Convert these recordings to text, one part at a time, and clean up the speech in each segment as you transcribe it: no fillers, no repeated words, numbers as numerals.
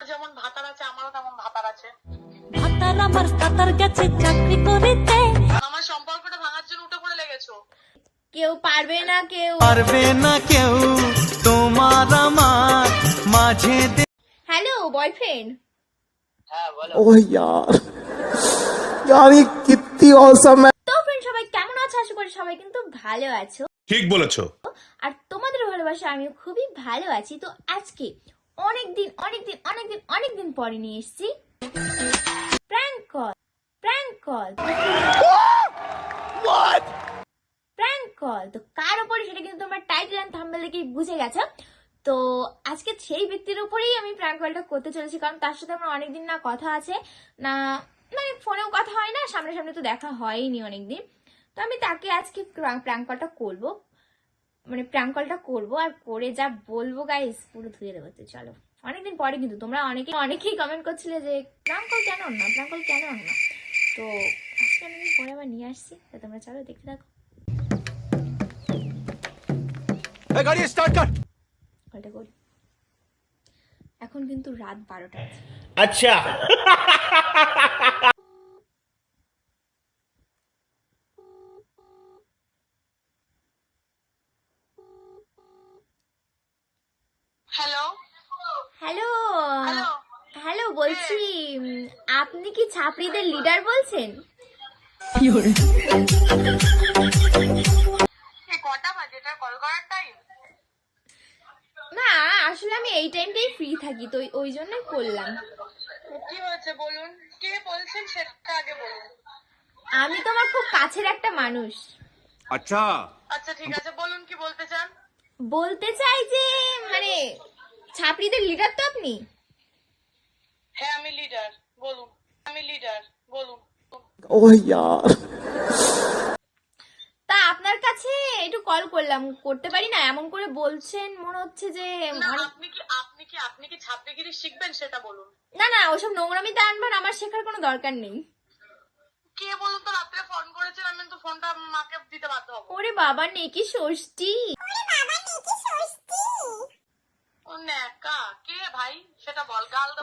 যেমন ভাতার আছে আমারও তেমন ভাতার আছে। ভাতার আমার কাতার গেছে চাকরি করিতে। আমার সম্পর্কটা ভাঙার জন্য উঠে পড়ে লেগেছো। কেউ পারবে না, কেউ তোমার আমার মাঝে। Hello boyfriend. হ্যাঁ বলো। ओह यार यार ये कितनी औसम है। তো ফ্রেন্ড সবাই কেমন আছো? আশা করি সবাই কিন্তু ভালো আছো, ঠিক বলেছো। আর তোমাদের ভালোবাসা আমিও খুবই ভালো আছি। তো আজকে অনেকদিন পরে নিয়ে এসেছি প্র্যাঙ্ক কল। তো কার উপরে সেটা কিন্তু তোমরা টাইটেল এন্ড থাম্বনেল দেখে বুঝে গেছো। তো আজকে সেই ব্যক্তির উপরেই আমি প্র্যাঙ্ক কলটা করতে চলেছি, কারণ তার সাথে আমার অনেকদিন না কথা আছে, না মানে ফোনেও কথা হয় না, সামনে তো দেখা হয়নি অনেকদিন। তো আমি তাকে আজকে প্র্যাঙ্ক কলটা করবো, মানে প্র্যাঙ্ক কলটা করবো, আর করে যা বলবো গাইস পুরো ধুয়ে দেবো। তো চলো, অনেকদিন পরে কিন্তু তোমরা অনেকেই কমেন্ট করছিলে যে প্র্যাঙ্ক কল কেন না। তো আজকে অনেকদিন পরে আবার নিয়ে আসছি, তো তোমরা চলো দেখতে থাকো। গাড়ি স্টার্ট কর। কলটা করি। এখন কিন্তু রাত 12টা আছে। আচ্ছা হ্যালো হ্যালো হ্যালো হ্যালো বলছি, আপনি কি ছাত্রীদের লিডার বলছেন? কটা বাজে? এটা কল করার টাইম? না, আসলে আমি এই টাইমটাই ফ্রি থাকি, তো ওই জন্যই করলাম। কি হয়েছে বলুন, কে বলছেন সেটা আগে বলুন। আমি তোমার খুব কাছের একটা মানুষ। আচ্ছা আচ্ছা ঠিক আছে, বলুন কি বলতে চান। বলতে চাই যে মানে ছাত্রীদের লিডার তো আপনি। হ্যাঁ আমি লিডার, বলুন। বলুন। ओह यार তা আপনার কাছে একটু কল করলাম, করতে পারি না? এমন করে বলছেন মনে হচ্ছে যে না, অনেক- আপনি কি ছাত্রীগিরি শিখবেন সেটা বলুন। না ওসব নোংরামিতে আনবেন, আমার শেখার কোনো দরকার নেই। কে বলুন তো রাত্রে ফোন করেছেন? আমি তো ফোনটা মাকে দিতে বাধ্য হবো। ওরে বাবা, নেকি ষষ্ঠী। ও ন্যাকা, কে ভাই সেটা বল। গাল তো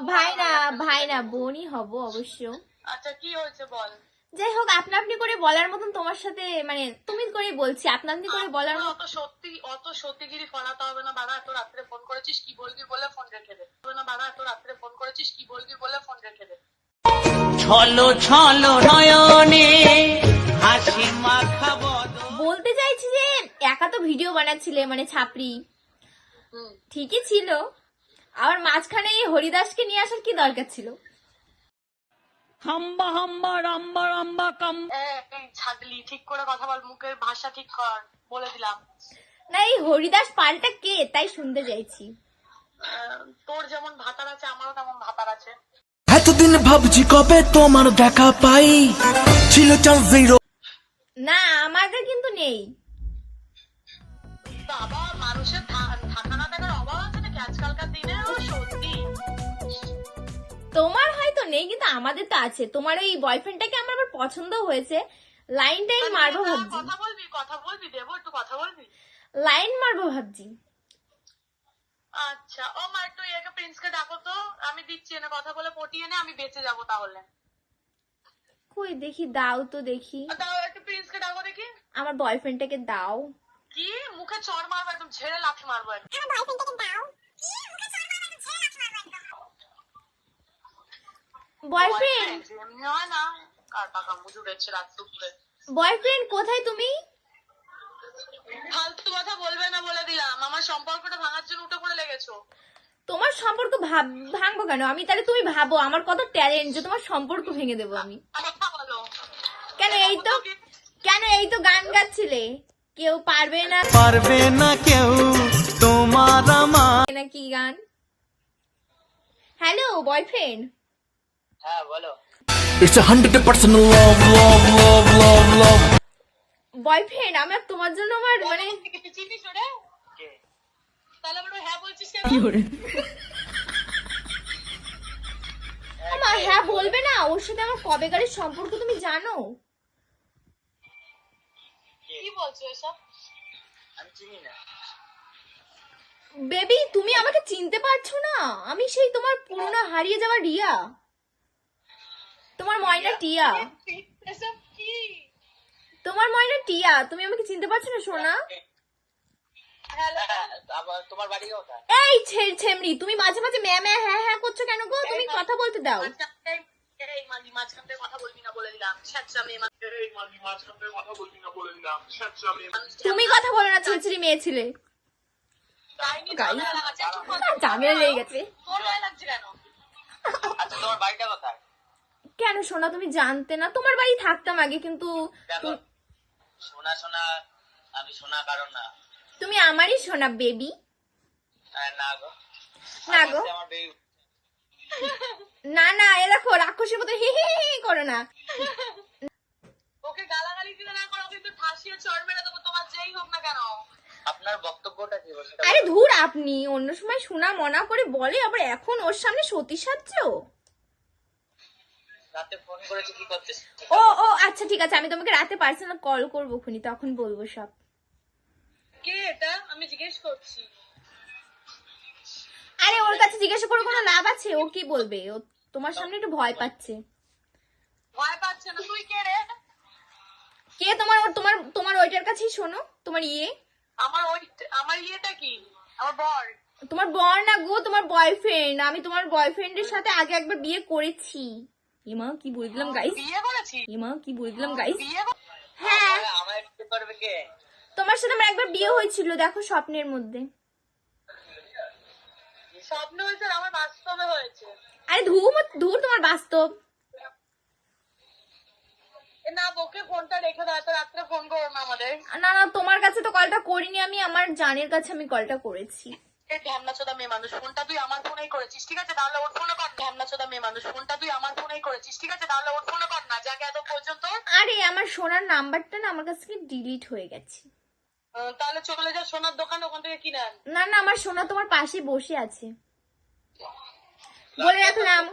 ভাই না বোনই হব অবশ্য। আচ্ছা কি হয়েছে বল। যাই হোক, আপনি করে বলার মতন তোমার সাথে মানে তুমি করে বলছি, আপনি করে বলার মতন। অত সত্যিগিরি ফলাতে হবে না বাবা। এত রাত্রে ফোন করেছিস, কি বলবি বলে ফোন রেখে দে। ছলো ছলো নয়নে হাসি মাখা বদন। বলতে চাইছি যে একা তো ভিডিও বানাচ্ছিলে মানে ছাপড়ি, ঠিকই ছিল, আবার মাঝখানে এই হরিদাসকে নিয়ে আসার কি দরকার ছিল? হাম্বা হাম্বা রাম্বা রাম্বা কাম। এই ছাগলি, ঠিক করে কথা বল, মুখের ভাষা ঠিক কর, বলে দিলাম। না, এই হরিদাস পাল্টা কে তাই শুনতে চাইছি। তোর যেমন ভাতার আছে আমারও তেমন ভাতার আছে। এতদিন ভাবছি কবে তোমার দেখা পাই, ছিল চান্স জিরো। না, আমাদের কিন্তু নেই। বাবা, মানুষের থাকা না থাকার অভাব আছে নাকি আজকালকার দিনে? সত্যি তোমার হয়তো নেই, কিন্তু আমাদের তো আছে। তোমার ওই বয়ফ্রেন্ডটাকে আমার আবার পছন্দ হয়েছে, লাইন মারবো ভাবছি। কথা বলবি দেবো, একটু কথা বলবি। লাইন মারবো ভাবছি। আচ্ছা ও মা, একটু একে প্রিন্সকে ডাকো তো, আমি দিচ্ছি, এনে কথা বলে পটিয়ে নে, আমি বেঁচে যাবো তাহলে। কই দেখি, দাও তো দেখি। দাও, একটু প্রিন্সকে ডাকো দেখি। আমার বয়ফ্রেন্ডটাকে দাও। কি মুখে চড় মারবো, একদম ঝেড়ে লাথি মারবো একদম। বয়ফ্রেন্ড এমনি হয় না, কার টাকা মুজুরেছে রাত দুপুরে। বয়ফ্রেন্ড কোথায় তুমি? ফালতু কথা বলবে না বলে দিলাম। আমার সম্পর্কটা ভাঙার জন্য উঠে পড়ে লেগেছো। তোমার সম্পর্ক ভাঙবো কেন আমি? তাহলে তুমি ভাবো আমার কত ট্যালেন্ট যে তোমার সম্পর্ক ভেঙে দেবো আমি। কথা বলো। কেন এই তো গান গাচ্ছিলে, কেউ পারবে না কেউ তোমার আমার। নাকি গান? Hello boyfriend. হ্যাঁ বলো। It's 100% love love love love love. Boyfriend, আমার তোমার জন্য আমার মানে চিনিস ওরে? তাহলে আমরা হ্যাঁ বলছিস কেন? আমার হ্যাঁ বলবে না? ওর সাথে আমার কবেকারের সম্পর্ক তুমি জানো? কি বলছো এসব? আমি চিনি না। বেবি তুমি আমাকে চিনতে পারছো না? আমি সেই তোমার পুরনো হারিয়ে যাওয়া রিয়া, তোমার ময়না টিয়া, এসব কি? তোমার ময়না টিয়া। তুমি আমাকে চিনতে পারছো না সোনা? হ্যালো, তোমার বাড়ি কোথায়? এই ছেমড়ি, তুমি মাঝে মাঝে ম্যা ম্যা হ্যাঁ হ্যাঁ করছো কেন গো? তুমি কথা বলতে দাও। এই মাঝি মাঝখান থেকে কথা বলবি না বলে দিলাম। ছ্যাঁচড়া মেয়ে মানুষ। এই মাঝি মাঝখান থেকে কথা বলবি না বলে দিলাম। ছ্যাঁচড়া মেয়ে মানুষ। তুমি কথা বলো না, ছেঁচড়ি মেয়ে ছিলে। তাই নিয়ে গাই। ঝামেলা লাগাচ্ছে। চুপ কর। ঝামেলা লেগে গেছে। তোর গায়ে লাগছে কেন? আচ্ছা তোমার বাড়িটা কোথায়? কেন সোনা তুমি জানতে না? তোমার বাড়ি থাকতাম আগে, কিন্তু দেখো সোনা সোনা, আমি সোনা কারণ না। তুমি আমারই সোনা বেবি। না গো, না গো, আমার বেবি। না না, এ দেখো রাক্ষসের মতো হি হি হি করো না। ওকে গালাগালি দিলে না করো কিন্তু ফাঁসিয়ে চড় মেরে দেবো তোমার যেই হোক না কেন। আপনার বক্তব্যটা কি বলছে? আরে ধুর, আপনি অন্য সময় শোনা মনা করে বলে, আবার এখন ওর সামনে সতী সাজছ। রাতে ফোন করেছে কি করতে? ও ও আচ্ছা ঠিক আছে, আমি তোমাকে রাতে পার্সোনাল কল করবো খুনি, তখন বলবো সব। কে এটা? আমি জিজ্ঞেস করছি। আরে ওর কাছে জিজ্ঞাসা করে কোনো লাভ আছে? ও কি বলবে? ও তোমার সামনে একটু ভয় পাচ্ছে। ভয় পাচ্ছে না? তুই কে রে? কে তোমার? ওর তোমার তোমার ওইটার কাছেই শোনো, তোমার ইয়ে। আমার ইয়েটা কি? আমার বর। তোমার বর না গো, তোমার বয়ফ্রেন্ড। আমি তোমার বয়ফ্রেন্ডের সাথে আগে একবার বিয়ে করেছি। এমা কি বলে দিলাম গাইস, বিয়ে করেছি? এমা কি বলে দিলাম গাইস। বিয়ে হ্যাঁ, আমার একটু করবে কে? তোমার সাথে আমার একবার বিয়ে হয়েছিল, দেখো স্বপ্নের মধ্যে। স্বপ্ন হয়েছে? আমার বাস্তবে হয়েছে। আরে ধুর তোমার বাস্তব। এ না, বকে ফোনটা রেখে দাও, এত রাত্রে ফোন করো না আমাদের। না না, তোমার কাছে তো কলটা করিনি আমি, আমার জানের কাছে আমি কলটা করেছি। এই ঢ্যামনা চোদা মেয়ে মানুষ, ফোনটা তুই আমার ফোনেই করেছিস, ঠিক আছে? তাহলে ওর ফোনে কর। ঢ্যামনা চোদা মেয়ে মানুষ, ফোনটা তুই আমার ফোনেই করেছিস, ঠিক আছে? তাহলে ওর ফোনে কর না, যাকে এত পর্যন্ত। আরে আমার সোনার নাম্বারটা না আমার কাছ থেকে ডিলিট হয়ে গেছে। তাহলে চলে যা সোনার দোকান, ওখান থেকে কিনে আন। না না, আমার সোনা তোমার পাশে বসে আছে, বলে রাখলাম।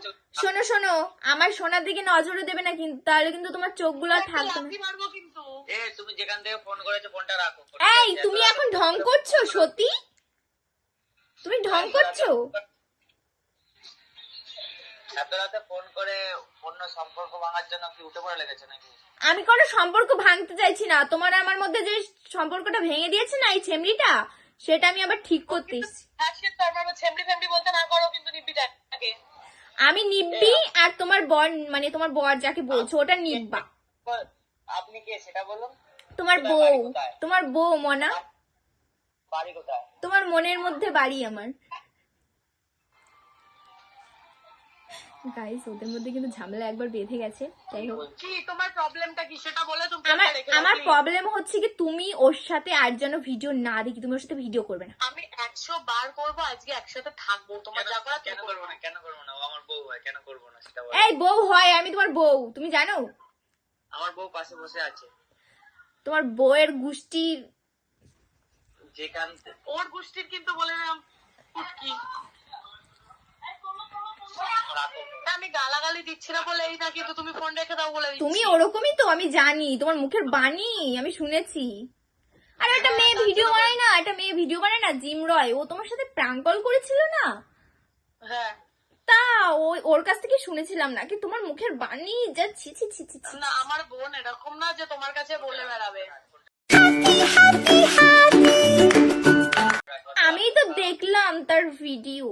শোনো শোনো, আমার সোনার দিকে নজরও দেবে না কিন্তু, তাহলে কিন্তু তোমার চোখগুলো আর থাকবে না। লাথি মারবো কিন্তু। তুমি যেখান থেকে ফোন করেছো ফোনটা রাখো। এই তুমি এখন ঢং করছো সত্যি? তুমি ঢং করছো? এত রাতে ফোন করে অন্য সম্পর্ক ভাঙার জন্য কি উঠে পড়ে লেগেছে নাকি? আমি কোনো সম্পর্ক ভাঙতে চাইছি না। তোমার আমার মধ্যে যে সম্পর্কটা ভেঙে দিয়েছে না এই ছেমড়িটা, সেটা আমি আবার ঠিক করতে এসেছি। হ্যাঁ, সে তার মানে ছেমড়ি ফেমড়ি বলতে না করো কিন্তু নিব্বিটাকে। আমি নিব্বি, আর তোমার বর মানে তোমার বর যাকে বলছো ওটা নিব্বা। আপনি কে সেটা বলুন। তোমার বউ, তোমার বউ মনা। বাড়ি কোথায়? তোমার মনের মধ্যে বাড়ি আমার। গাইস, ওদের মধ্যে কিন্তু ঝামেলা একবার বেঁধে গেছে। যাই হোক, কি তোমার প্রবলেমটা কি সেটা বলে তুমি আমার ফোনটা রেখে দাও, আমার please। প্রবলেম হচ্ছে কি, তুমি ওর সাথে আর যেন ভিডিও না দেখি, তুমি ওর সাথে ভিডিও করবে না। আমি 100 বার করবো, আজকে একসাথে থাকবো, তোমার যা করার কেন তুমি করবো না? কেন করবো না? ও আমার বউ হয়, কেন করবো না সেটা বলো। এই বউ হয়, আমি তোমার বউ, তুমি জানো? আমার বউ পাশে বসে আছে। তোমার বউয়ের গোষ্ঠীর যেখান ওর গোষ্ঠীর কিন্তু বলে দিলাম কি। রাখো। আমি গালাগালি দিচ্ছি না বলে এই না, কিন্তু তুমি ফোন রেখে দাও বলে দিচ্ছি। তুমি ওরকমই তো, আমি জানি তোমার মুখের বাণী আমি শুনেছি। আর একটা মেয়ে ভিডিও বানায় না, একটা মেয়ে ভিডিও বানায় না, জিম রয়, ও তোমার সাথে প্র্যাঙ্ক কল করেছিল না? হ্যাঁ, তা ওর কাছ থেকে শুনেছিলাম নাকি তোমার মুখের বাণী যা ছি ছি ছি ছি ছি। না আমার বোন এরকম না যে তোমার কাছে বলে বেড়াবে। আমি তো দেখলাম তার ভিডিও।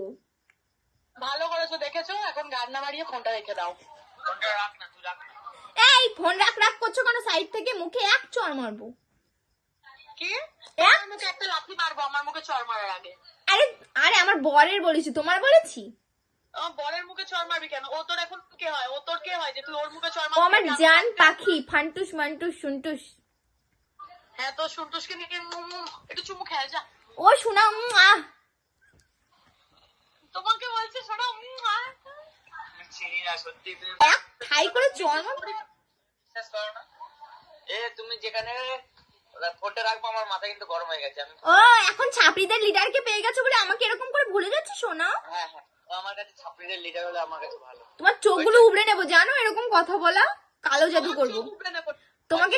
ভালো করেছো, দেখেছো? এখন গান না মারিয়ে ফোনটা রেখে দাও। ফোনটা রাখ না, তুই রাখ না। এই ফোন রাখ রাখ করছো কেন? সাইড থেকে মুখে এক চড় মারবো। কি? তোমার মুখে একটা লাথি মারবো আমার মুখে চড় মারার আগে। আরে আরে আমার বরের বলেছি, তোমার বলেছি? আমার বরের মুখে চড় মারবি কেন? ও তোর এখন কে হয়? ও তোর কে হয় যে তুই ওর মুখে চড় ও মারবি? আমার জান পাখি, ফান্টুস মান্টুস শুনটুস। হ্যাঁ, তো সন্তোষকে নিয়ে একটু চুমু খেয়ে যা। ও শোনা আহ তোমাকে বলছে শোনো। আমি চিনি না সত্যি, তুমি এক খাই করে চড় মারবো। বিশ্বাস করো না। তুমি যেখানে ফোনটা রাখবো আমার মাথা কিন্তু গরম হয়ে গেছে। আমি ও এখন ছাপড়িদের লিডারকে পেয়ে গেছো বলে আমাকে এরকম করে ভুলে যাচ্ছে শোনা? হ্যাঁ হ্যাঁ, ও আমার কাছে ছাত্রীদের লিডার হলে আমার কাছে ভালো। তোমার চোখগুলো উবড়ে নেবো জানো, এরকম কথা বলা। কালো জাদু করবো তোমাকে,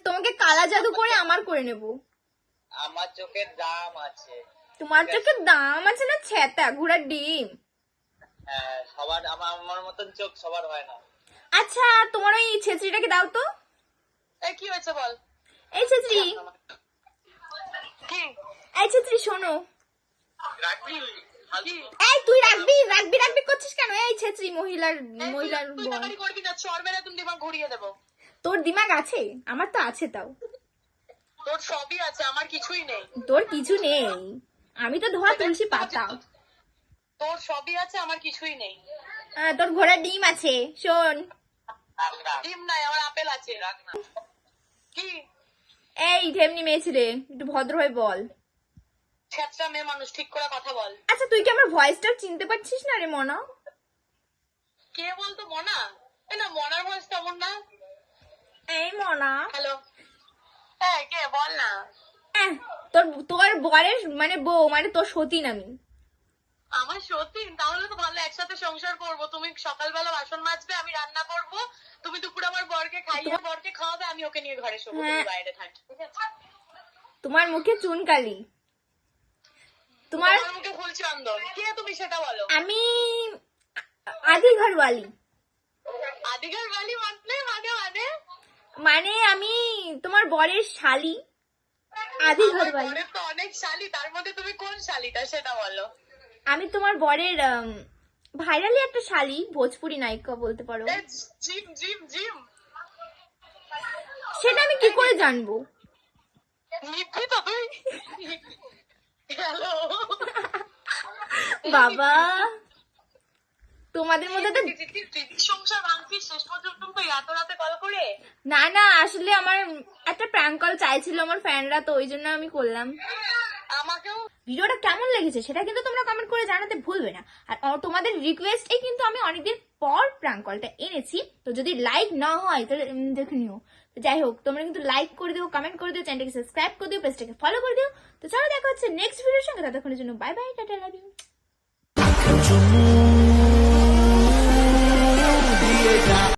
তোমাকে কালা জাদু করে আমার করে নেবো। আমার চোখের দাম আছে। তোমার চোখে দাম আছে না ছেতা ঘোড়ার ডিম? হ্যাঁ, সবার আমার মতন চোখ সবার হয় না। আচ্ছা তোমার ওই ছেত্রীটাকে দাও তো। এই কি হয়েছে বল? এই ছেত্রী, কি এই ছেত্রী শোনো। রাখবি? কি? এই তুই রাখবি রাখবি রাখবি করছিস কেন? এই ছেত্রী মহিলার এই মহিলার তুই বল। তাড়াতাড়ি করবি না, চর মেরে তুমি দিমাগ ঘুরিয়ে দেবো। তোর দিমাগ আছে? আমার তো আছে তাও। তোর সবই আছে, আমার কিছুই নেই। তোর কিছু নেই, আমি তো ধোয়া তুলসী পাতা। তোর সবই আছে, আমার কিছুই নেই। তোর ঘোড়ার ডিম আছে। শোন, ডিম নাই, আমার আপেল আছে। রাখ না। কি? এই ঢেমনি মেয়ে ছেলে, একটু ভদ্রভাবে বল। ছেঁচড়া মেয়ে মানুষ, ঠিক করে কথা বল। আচ্ছা তুই কি আমার ভয়েসটা চিনতে পারছিস না রে মনা? কে বলতো? মনা? এ না, মনার ভয়েস তেমন না। এই মনা, হ্যালো, হ্যাঁ কে বল না। তোর তোর বরের মানে বউ, মানে তোর সতীন আমি। আমার সত্যি? তাহলে তো ভালো, একসাথে সংসার করব। তুমি সকালবেলা বাসন মাজবে, আমি রান্না করব। তুমি দুপুরে আমার বরকে খাইয়ে বরকে খাওয়াবে, আমি ওকে নিয়ে ঘরে শোবো, তুমি হ্যাঁ। বাইরে থাকি। ঠিক আছে? তোমার মুখে চুনকালি। তোমার তোমার মুখে ফুল চন্দন। কে তুমি সেটা বলো। আমি আদি ঘরওয়ালি। আদিঘর বালি মানে মানে মানে মানে আমি তোমার বরের শালি, আদি আমার ঘরওয়ালি। বরের তো অনেক শালি, তার মধ্যে তুমি কোন শালিটা সেটা বলো। আমি তোমার বরের ভাইরালি একটা শালি, ভোজপুরি নায়িকা বলতে পারো। এ, জিম জিম জিম। সেটা আমি কি করে জানবো? নিবি তো তুই? হ্যালো, বাবা, তোমাদের মধ্যে তো সংসার ভাঙছিস শেষ পর্যন্ত তুই এত রাতে কল করে? না না, আসলে আমার একটা প্র্যাঙ্ক কল চাইছিল আমার ফ্যানরা, তো ওই জন্য আমি করলাম। আমাকেও ভিডিওটা কেমন লেগেছে সেটা কিন্তু তোমরা কমেন্ট করে জানাতে ভুলবে না। আর তোমাদের রিকোয়েস্টে কিন্তু আমি অনেকদিন পর প্র্যাঙ্ক কলটা এনেছি, তো যদি লাইক না হয় তাহলে দেখে নিও। তো যাই হোক, তোমরা কিন্তু লাইক করে দিও, কমেন্ট করে দিও, চ্যানেলটাকে সাবস্ক্রাইব করে দিও, পেজটাকে ফলো করে দিও। তো চলো দেখা হচ্ছে নেক্সট ভিডিওর সঙ্গে, ততক্ষণের জন্য bye bye, tata, love you.